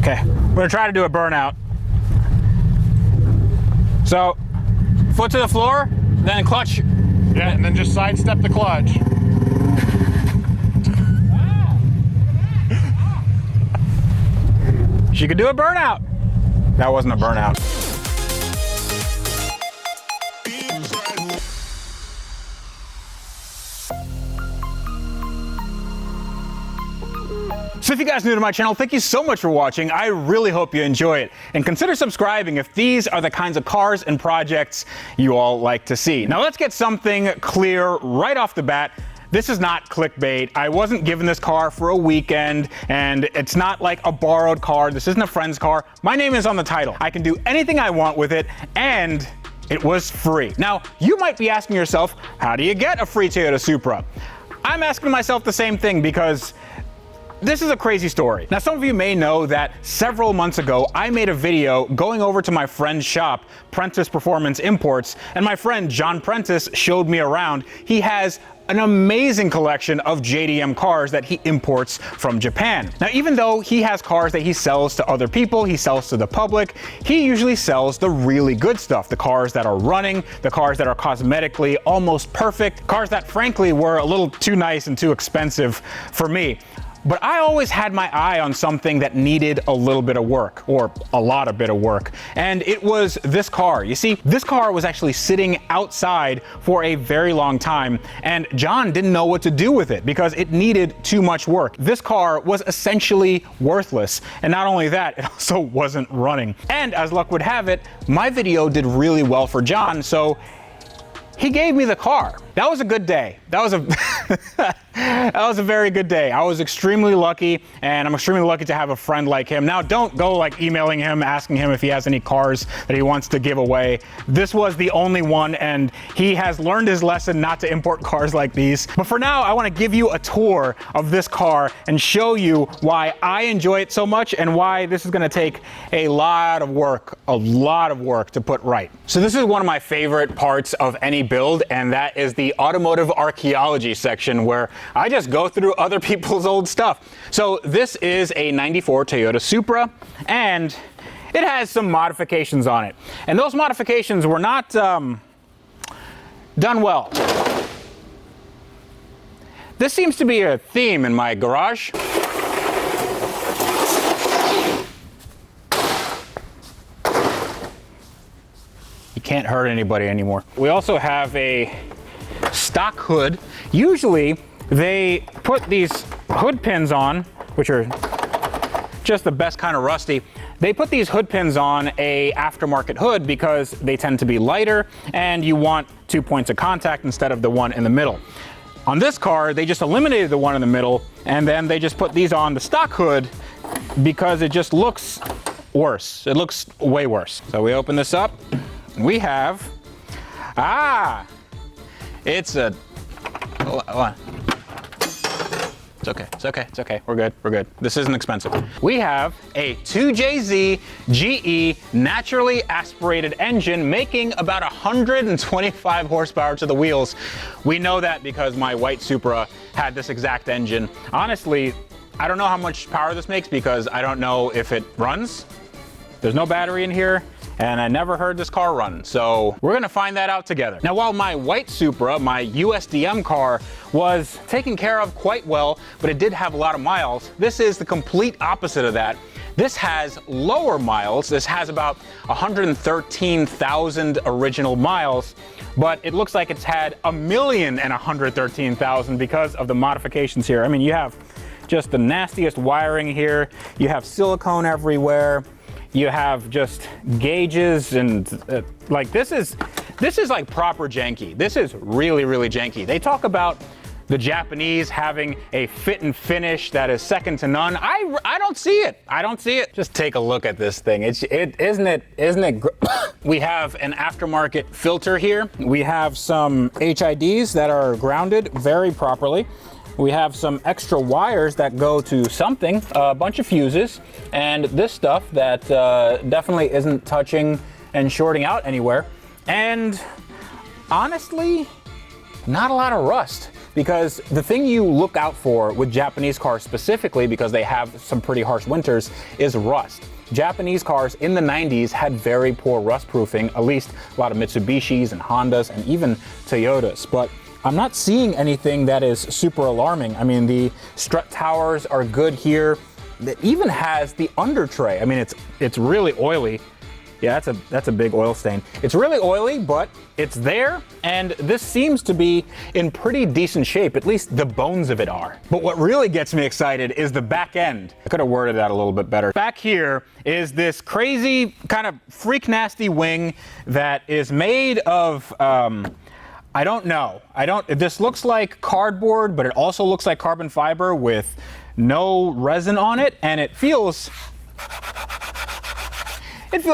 Okay, we're gonna try to do a burnout. So, foot to the floor, then clutch. Yeah, and then just sidestep the clutch. She could do a burnout. That wasn't a burnout. So if you guys are new to my channel, thank you so much for watching. I really hope you enjoy it. And consider subscribing if these are the kinds of cars and projects you all like to see. Now let's get something clear right off the bat. This is not clickbait. I wasn't given this car for a weekend, and it's not like a borrowed car. This isn't a friend's car. My name is on the title. I can do anything I want with it, and it was free. Now, you might be asking yourself, how do you get a free Toyota Supra? I'm asking myself the same thing because this is a crazy story. Now, some of you may know that several months ago, I made a video going over to my friend's shop, Prentice Performance Imports, and my friend John Prentice showed me around. He has an amazing collection of JDM cars that he imports from Japan. Now, even though he has cars that he sells to other people, he sells to the public, he usually sells the really good stuff, the cars that are running, the cars that are cosmetically almost perfect, cars that frankly were a little too nice and too expensive for me. But I always had my eye on something that needed a little bit of work, or a lot of bit of work. And it was this car. You see, this car was actually sitting outside for a very long time, and John didn't know what to do with it because it needed too much work. This car was essentially worthless. And not only that, it also wasn't running. And as luck would have it, my video did really well for John, so he gave me the car. That was a good day. That was a that was a very good day. I was extremely lucky, and I'm extremely lucky to have a friend like him. Now, don't go like emailing him, asking him if he has any cars that he wants to give away. This was the only one, and he has learned his lesson not to import cars like these. But for now, I want to give you a tour of this car and show you why I enjoy it so much and why this is going to take a lot of work to put right. So this is one of my favorite parts of any build, and that is the automotive archaeology section, where I just go through other people's old stuff. So this is a 94 Toyota Supra, and it has some modifications on it. And those modifications were not done well. This seems to be a theme in my garage. You can't hurt anybody anymore. We also have a stock hood. Usually they put these hood pins on, which are just the best kind of rusty. They put these hood pins on a aftermarket hood because they tend to be lighter and you want 2 points of contact instead of the one in the middle. On this car, they just eliminated the one in the middle, and then they just put these on the stock hood because it just looks worse. It looks way worse. So we open this up. We have, it's a, hold on. It's okay. We're good. This isn't expensive. We have a 2JZ GE naturally aspirated engine making about 125 horsepower to the wheels. We know that because my white Supra had this exact engine. Honestly, I don't know how much power this makes because I don't know if it runs. There's no battery in here, and I never heard this car run, so we're gonna find that out together. Now, while my white Supra, my USDM car, was taken care of quite well, but it did have a lot of miles, this is the complete opposite of that. This has lower miles. This has about 113,000 original miles, but it looks like it's had 1,113,000 because of the modifications here. I mean, you have just the nastiest wiring here. You have silicone everywhere. You have just gauges and like this is like proper janky. This is really janky. They talk about the Japanese having a fit and finish that is second to none. I don't see it. I don't see it. Just take a look at this thing. Isn't it we have an aftermarket filter here. We have some HIDs that are grounded very properly. We have some extra wires that go to something, a bunch of fuses, and this stuff that definitely isn't touching and shorting out anywhere. And honestly, not a lot of rust. because the thing you look out for with Japanese cars specifically, because they have some pretty harsh winters, is rust. Japanese cars in the 90s had very poor rust proofing, at least a lot of Mitsubishis and Hondas and even Toyotas. But I'm not seeing anything that is super alarming. I mean, the strut towers are good here. It even has the under tray. I mean, it's really oily. Yeah, that's a big oil stain. It's really oily, but it's there, and this seems to be in pretty decent shape. At least the bones of it are. But what really gets me excited is the back end. I could have worded that a little bit better. Back here is this crazy kind of freak nasty wing that is made of, I don't know. This looks like cardboard, but it also looks like carbon fiber with no resin on it, and it feels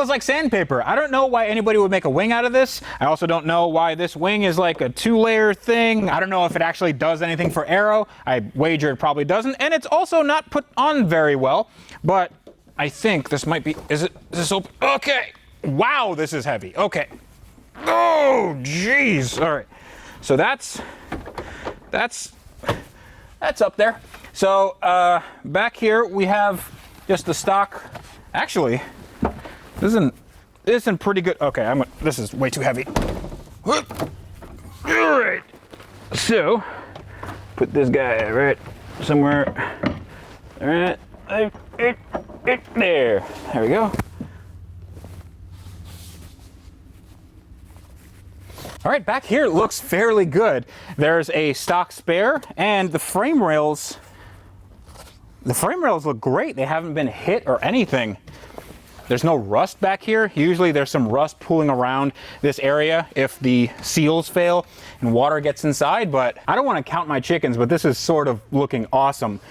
like sandpaper. I don't know why anybody would make a wing out of this. I also don't know why this wing is like a 2-layer thing. I don't know if it actually does anything for aero. I wager it probably doesn't, and it's also not put on very well, but I think this might be, is this open? Okay. Wow, this is heavy. Okay. Oh, jeez. All right. So that's up there. So back here we have just the stock. Actually, this isn't pretty good. Okay, this is way too heavy. All right. So put this guy right somewhere. All right. There. There we go. All right, back here looks fairly good. There's a stock spare, and the frame rails look great. They haven't been hit or anything. There's no rust back here. Usually there's some rust pooling around this area if the seals fail and water gets inside, but I don't want to count my chickens, but this is sort of looking awesome.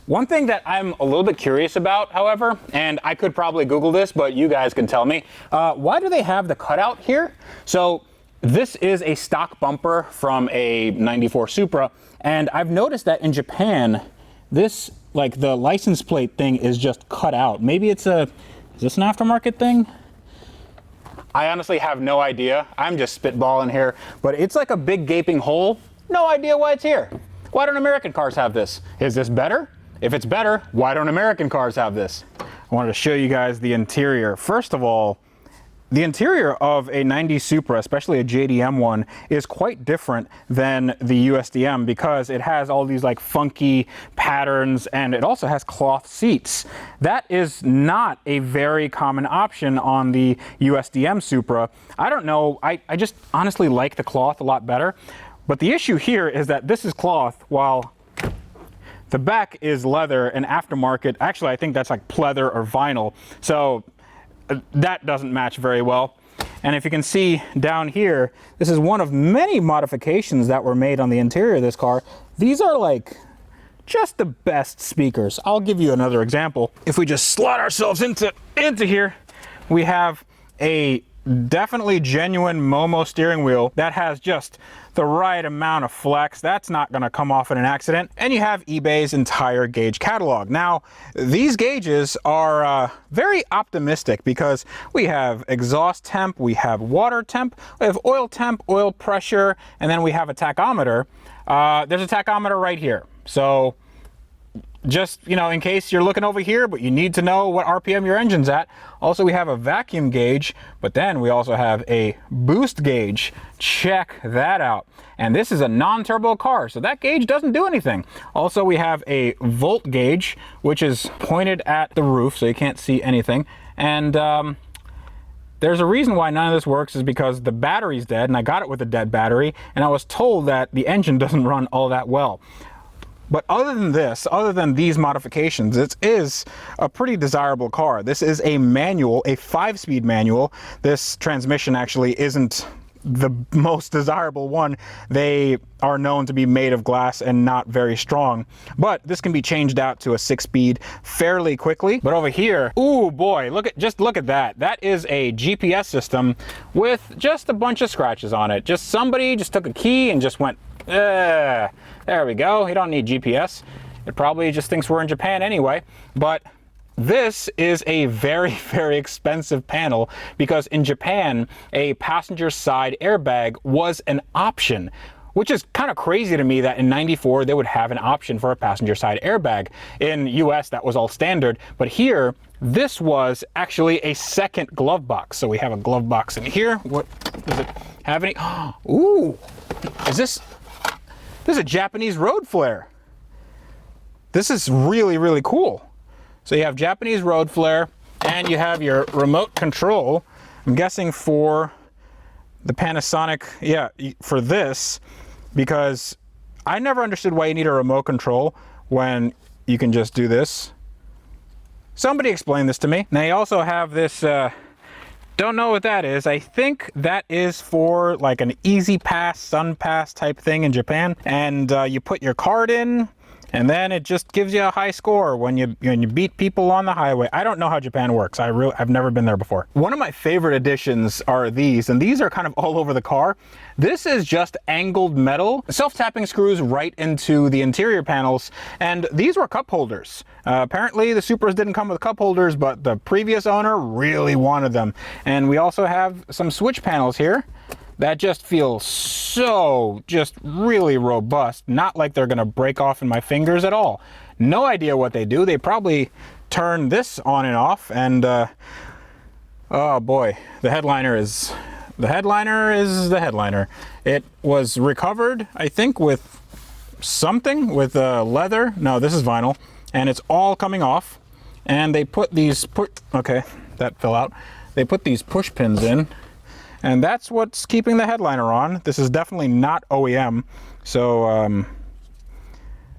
One thing that I'm a little bit curious about, however, and I could probably Google this, but you guys can tell me, why do they have the cutout here? So this is a stock bumper from a 94 Supra, and I've noticed that in Japan, this, like the license plate thing is just cut out. Maybe is this an aftermarket thing? I honestly have no idea. I'm just spitballing here, but it's like a big gaping hole. No idea why it's here. Why don't American cars have this? Is this better? If it's better, why don't American cars have this? I wanted to show you guys the interior. First of all, the interior of a 90 Supra, especially a JDM one, is quite different than the USDM because it has all these like funky patterns, and it also has cloth seats. That is not a very common option on the USDM Supra. I don't know, I just honestly like the cloth a lot better. But the issue here is that this is cloth while the back is leather and aftermarket. Actually, I think that's like pleather or vinyl. So that doesn't match very well. And if you can see down here, this is one of many modifications that were made on the interior of this car. These are like just the best speakers. I'll give you another example. If we just slot ourselves into here, we have a definitely genuine Momo steering wheel that has just the right amount of flex. That's not going to come off in an accident. And you have eBay's entire gauge catalog. Now, these gauges are very optimistic because we have exhaust temp, we have water temp, we have oil temp, oil pressure, and then we have a tachometer. There's a tachometer right here. So just, you know, in case you're looking over here, but you need to know what RPM your engine's at. Also, we have a vacuum gauge, but then we also have a boost gauge. Check that out. And this is a non-turbo car, so that gauge doesn't do anything. Also, we have a volt gauge, which is pointed at the roof, so you can't see anything. And there's a reason why none of this works is because the battery's dead, and I got it with a dead battery, and I was told that the engine doesn't run all that well. But other than this, other than these modifications, it is a pretty desirable car. This is a manual, a 5-speed manual. This transmission actually isn't the most desirable one. They are known to be made of glass and not very strong. But this can be changed out to a 6-speed fairly quickly. But over here, ooh boy, just look at that. That is a GPS system with just a bunch of scratches on it. Just somebody just took a key and just went, there we go. You don't need GPS. It probably just thinks we're in Japan anyway. But this is a very, very expensive panel because in Japan, a passenger side airbag was an option. which is kind of crazy to me that in '94 they would have an option for a passenger side airbag. In US, that was all standard, but here, this was actually a second glove box. So we have a glove box in here. What does it have any? Ooh, this is a Japanese road flare. This is really, really cool. So you have Japanese road flare and you have your remote control. I'm guessing for the Panasonic, yeah, for this, because I never understood why you need a remote control when you can just do this. Somebody explain this to me. Now you also have this, don't know what that is. I think that is for like an Easy Pass, Sun Pass type thing in Japan. And you put your card in, and then it just gives you a high score when you beat people on the highway. I don't know how Japan works. I've never been there before. One of my favorite additions are these, and these are kind of all over the car. This is just angled metal, self-tapping screws right into the interior panels, and these were cup holders. Apparently the Supras didn't come with cup holders, but the previous owner really wanted them. And we also have some switch panels here that just feel so just really robust, not like they're gonna break off in my fingers at all. No idea what they do. They probably turn this on and off, and oh boy, the headliner is the headliner. It was recovered, I think, with something, with leather. No, this is vinyl, and it's all coming off. And they put these okay, that fell out. They put these push pins in, and that's what's keeping the headliner on. This is definitely not OEM, so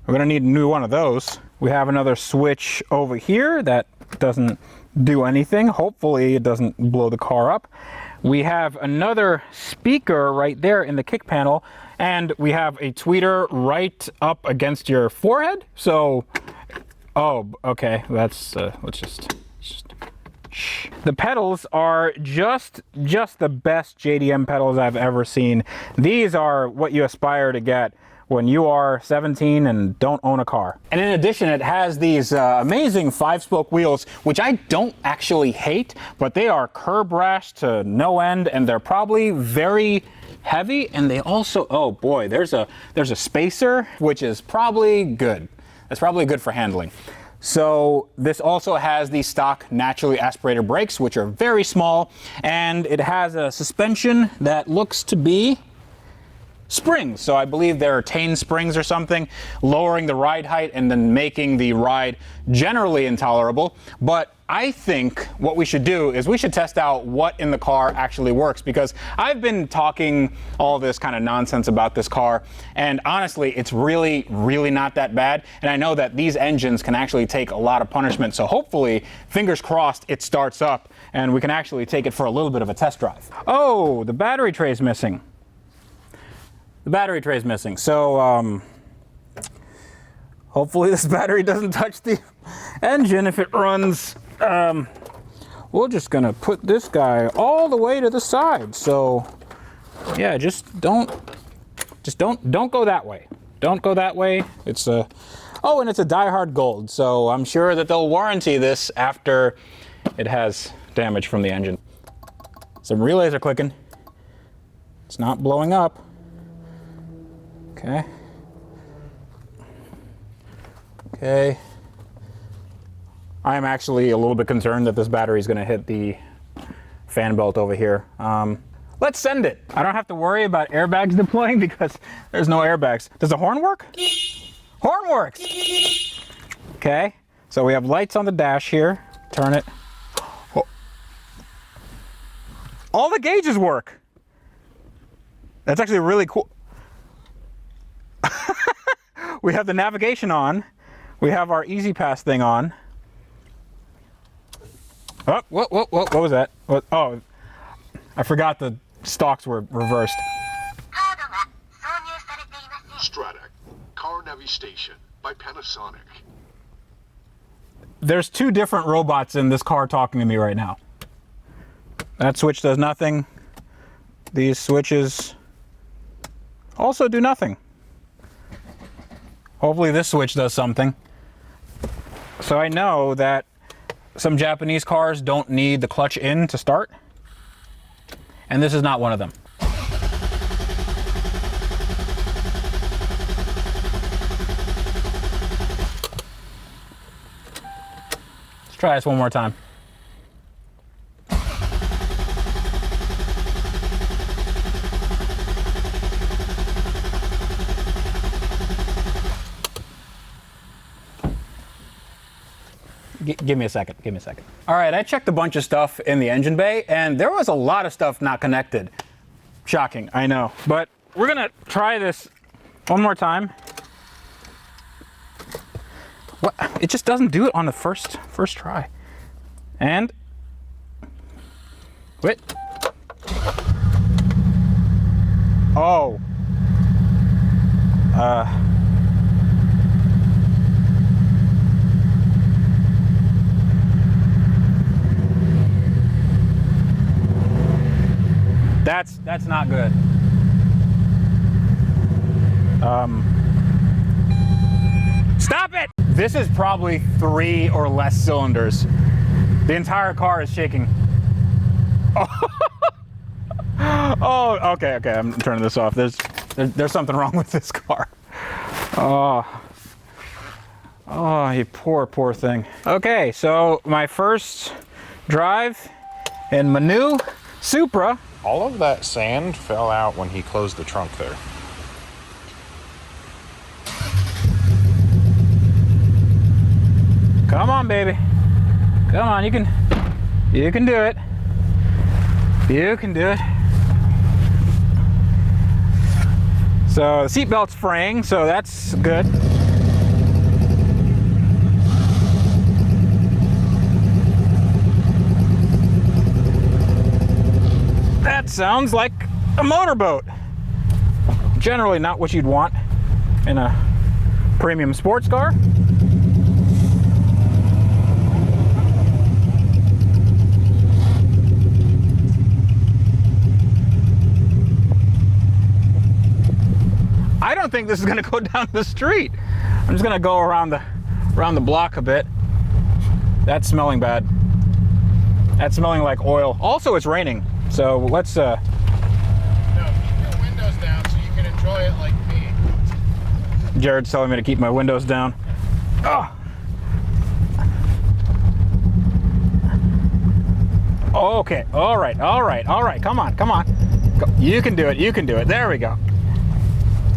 we're gonna need a new one of those. We have another switch over here that doesn't do anything. Hopefully it doesn't blow the car up. We have another speaker right there in the kick panel, and we have a tweeter right up against your forehead. So, oh, okay, that's, let's just the pedals are just the best JDM pedals I've ever seen. These are what you aspire to get when you are 17 and don't own a car. And in addition, it has these amazing 5-spoke wheels, which I don't actually hate, but they are curb rash to no end, and they're probably very heavy. And they also, oh boy, there's a spacer, which is probably good. That's probably good for handling. So this also has the stock naturally aspirated brakes, which are very small, and it has a suspension that looks to be springs. So I believe they're Tane springs or something, lowering the ride height and then making the ride generally intolerable. But I think what we should do is we should test out what in the car actually works, because I've been talking all this kind of nonsense about this car, and honestly, it's really, really not that bad. And I know that these engines can actually take a lot of punishment. So hopefully, fingers crossed, it starts up and we can actually take it for a little bit of a test drive. Oh, the battery tray is missing. The battery tray is missing. So hopefully this battery doesn't touch the engine if it runs. We're just gonna put this guy all the way to the side. So yeah, just don't go that way. Don't go that way. It's a, oh, and it's a Die-Hard Gold. So I'm sure that they'll warranty this after it has damage from the engine. Some relays are clicking. It's not blowing up. Okay. Okay. I am actually a little bit concerned that this battery is going to hit the fan belt over here. Let's send it. I don't have to worry about airbags deploying because there's no airbags. Does the horn work? Horn works. Okay. So we have lights on the dash here. Turn it. Oh. All the gauges work. That's actually really cool. We have the navigation on. We have our Easy Pass thing on. Oh, what was that? What, oh, I forgot the stalks were reversed. Strata, car navigation by Panasonic. There's two different robots in this car talking to me right now. That switch does nothing. These switches also do nothing. Hopefully this switch does something. So I know that some Japanese cars don't need the clutch in to start, and this is not one of them. Try this one more time. Give me a second. Give me a second. All right, I checked a bunch of stuff in the engine bay, and there was a lot of stuff not connected. Shocking, I know. But we're gonna try this one more time. What? It just doesn't do it on the first try. And wait. Oh. That's not good. Stop it! This is probably 3 or less cylinders. The entire car is shaking. Oh, okay, I'm turning this off. There's something wrong with this car. Oh, you poor thing. Okay, so my first drive in my new Supra. All of that sand fell out when he closed the trunk there. Come on, baby. Come on, you can do it. You can do it. So the seat belt's fraying, so that's good. That sounds like a motorboat. Generally not what you'd want in a premium sports car. I don't think this is going to go down the street. I'm just going to go around the block a bit. That's smelling bad. That's smelling like oil. Also, it's raining. So let's No, keep your windows down so you can enjoy it like me. Jared's telling me to keep my windows down. Oh. Okay. All right. Come on. Go. You can do it. There we go.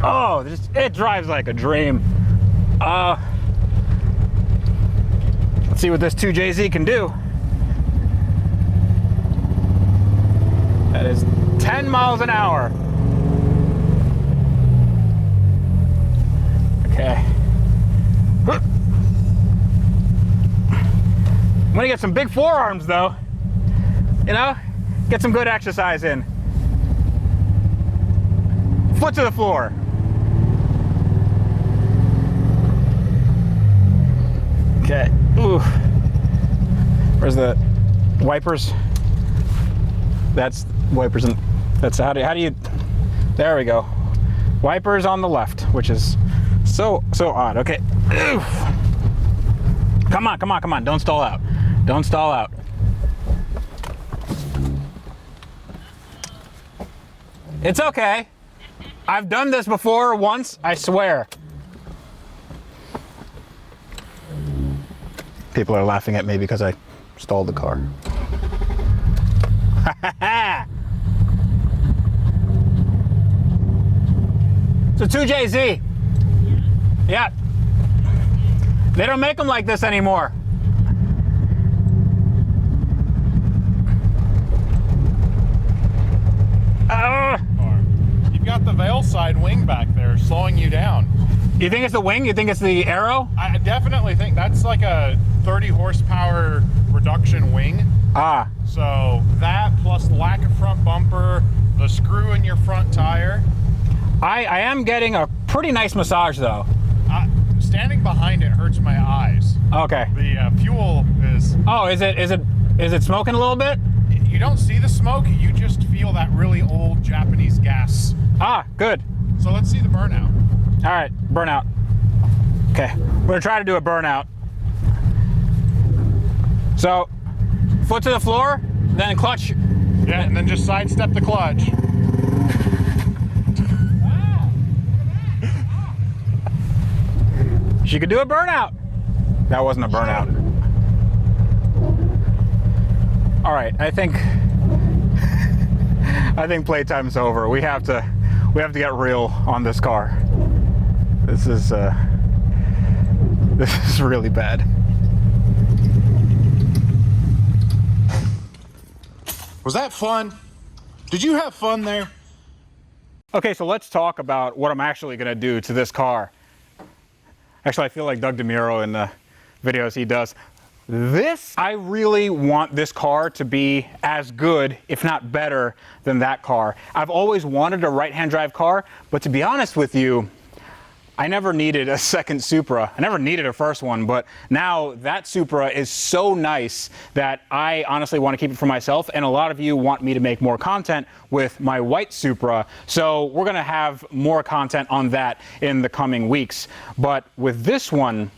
Oh, it drives like a dream. Let's see what this 2JZ can do. That is 10 miles an hour. Okay. I'm gonna get some big forearms though. You know, get some good exercise in. Foot to the floor. Okay. Ooh. Where's the wipers? That's wipers, and that's how do you? There we go. Wipers on the left, which is so odd. Okay. Oof. Come on. Don't stall out. It's okay. I've done this before once, I swear. People are laughing at me because I stalled the car. It's a 2JZ. Yeah. They don't make them like this anymore. You've got the veil side wing back there slowing you down. You think it's the wing? You think it's the arrow? I definitely think that's like a 30 horsepower reduction wing. Ah. So that plus the lack of front bumper, the screw in your front tire. I am getting a pretty nice massage though. Standing behind it hurts my eyes. Okay. The fuel is... Oh, is it smoking a little bit? You don't see the smoke, you just feel that really old Japanese gas. Ah, good. So let's see the burnout. All right, burnout. Okay, we're gonna try to do a burnout. So, foot to the floor, then clutch. Yeah, and then just sidestep the clutch. She could do a burnout. That wasn't a burnout. right, I think playtime's over. We have to get real on this car. This is really bad. Was that fun? Did you have fun there? Okay, so let's talk about what I'm actually gonna do to this car. Actually, I feel like Doug DeMuro in the videos he does. I really want this car to be as good, if not better, than that car. I've always wanted a right-hand drive car, but to be honest with you, I never needed a second Supra. I never needed a first one, but now that Supra is so nice that I honestly want to keep it for myself, and a lot of you want me to make more content with my white Supra, so we're gonna have more content on that in the coming weeks. But with this one,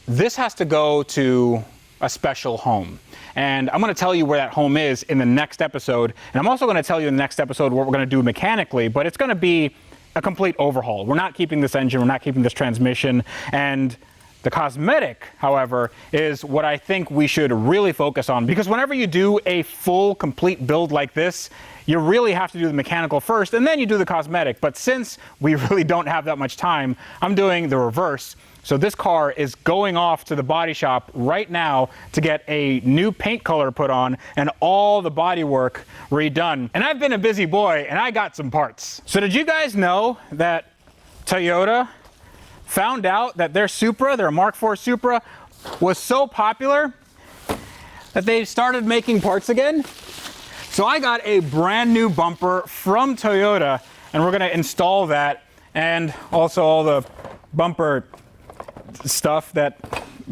this has to go to a special home. And I'm gonna tell you where that home is in the next episode, and I'm also gonna tell you in the next episode what we're gonna do mechanically, but it's gonna be a complete overhaul. We're not keeping this engine, we're not keeping this transmission, and the cosmetic, however, is what I think we should really focus on, because whenever you do a full, complete build like this, you really have to do the mechanical first, and then you do the cosmetic. But since we really don't have that much time, I'm doing the reverse. So this car is going off to the body shop right now to get a new paint color put on and all the body work redone. And I've been a busy boy, and I got some parts. So did you guys know that Toyota found out that their Supra, their Mark IV Supra, was so popular that they started making parts again? So I got a brand new bumper from Toyota, and we're gonna install that, and also all the bumper stuff that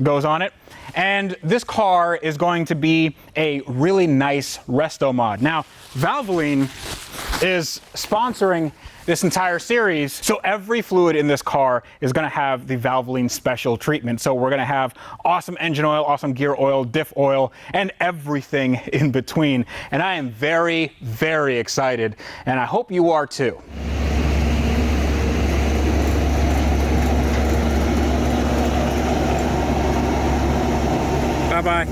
goes on it. And this car is going to be a really nice resto mod. Now, Valvoline is sponsoring this entire series, so every fluid in this car is gonna have the Valvoline special treatment. So we're gonna have awesome engine oil, awesome gear oil, diff oil, and everything in between. And I am very, very excited, and I hope you are too. Bye-bye.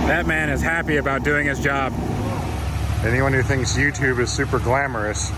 That man is happy about doing his job. Anyone who thinks YouTube is super glamorous.